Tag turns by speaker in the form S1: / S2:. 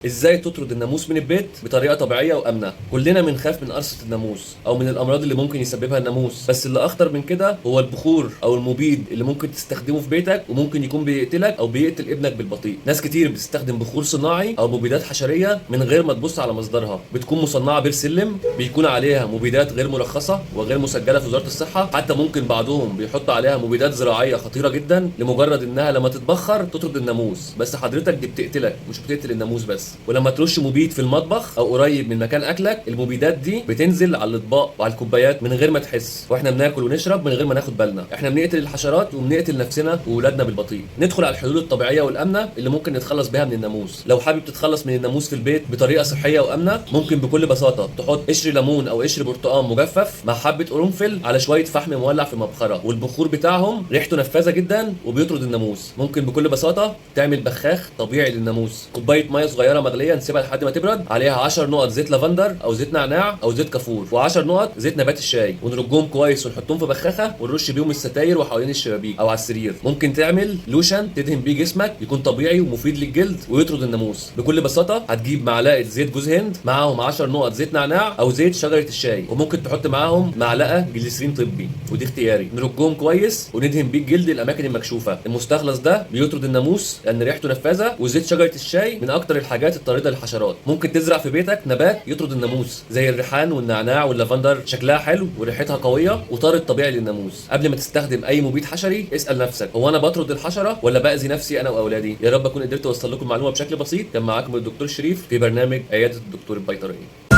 S1: ازاي تطرد الناموس من البيت بطريقه طبيعيه وامنه؟ كلنا بنخاف من قرصه الناموس او من الامراض اللي ممكن يسببها الناموس، بس اللي اخطر من كده هو البخور او المبيد اللي ممكن تستخدمه في بيتك وممكن يكون بيقتلك او بيقتل ابنك بالبطيء. ناس كتير بتستخدم بخور صناعي او مبيدات حشريه من غير ما تبص على مصدرها، بتكون مصنعه بير سلم، بيكون عليها مبيدات غير مرخصه وغير مسجله في وزاره الصحه، حتى ممكن بعضهم بيحط عليها مبيدات زراعيه خطيره جدا لمجرد انها لما تتبخر تطرد الناموس، بس حضرتك دي بتقتلك مش بتقتل الناموس بس. ولما ترش مبيد في المطبخ او قريب من مكان اكلك، المبيدات دي بتنزل على الاطباق وعلى الكوبايات من غير ما تحس، واحنا بناكل ونشرب من غير ما ناخد بالنا. احنا بنقتل الحشرات وبنقتل نفسنا واولادنا بالبطيء. ندخل على الحلول الطبيعيه والامنه اللي ممكن نتخلص بيها من الناموس. لو حابب تتخلص من الناموس في البيت بطريقه صحيه وامنه، ممكن بكل بساطه تحط قشر ليمون او قشر برتقال مجفف مع حبه قرنفل على شويه فحم مولع في مبخره، والبخور بتاعهم ريحته نفاذه جدا وبيطرد الناموس. ممكن بكل بساطه تعمل بخاخ طبيعي للناموس. كوبايه ميه صغيره مغليه نسيبها لحد ما تبرد، عليها 10 نقط زيت لافندر او زيت نعناع او زيت كافور، و10 نقط زيت نبات الشاي، ونرجهم كويس ونحطهم في بخاخه ونرش بيهم الستاير وحوالين الشبابيك او على السرير. ممكن تعمل لوشن تدهن بيه جسمك، يكون طبيعي ومفيد للجلد ويطرد الناموس. بكل بساطه هتجيب معلقه زيت جوز هند معاهم 10 نقط زيت نعناع او زيت شجره الشاي، وممكن تحط معاهم معلقه جليسرين طبي ودي اختياري. نرجهم كويس وندهن بيه الجلد الاماكن المكشوفه. المستخلص ده بيطرد الناموس لان ريحته نفاذه، وزيت شجره الشاي من اكتر الحاجات الطارده للحشرات. ممكن تزرع في بيتك نبات يطرد الناموس زي الريحان والنعناع واللافندر، شكلها حلو وريحتها قويه وطارد طبيعي للناموس. قبل ما تستخدم اي مبيد حشري اسال نفسك، هو انا بطرد الحشره ولا باذي نفسي انا واولادي؟ يا رب اكون قدرت اوصل لكم المعلومه بشكل بسيط. كان معاكم الدكتور شريف في برنامج عياده الدكتور البيطريه.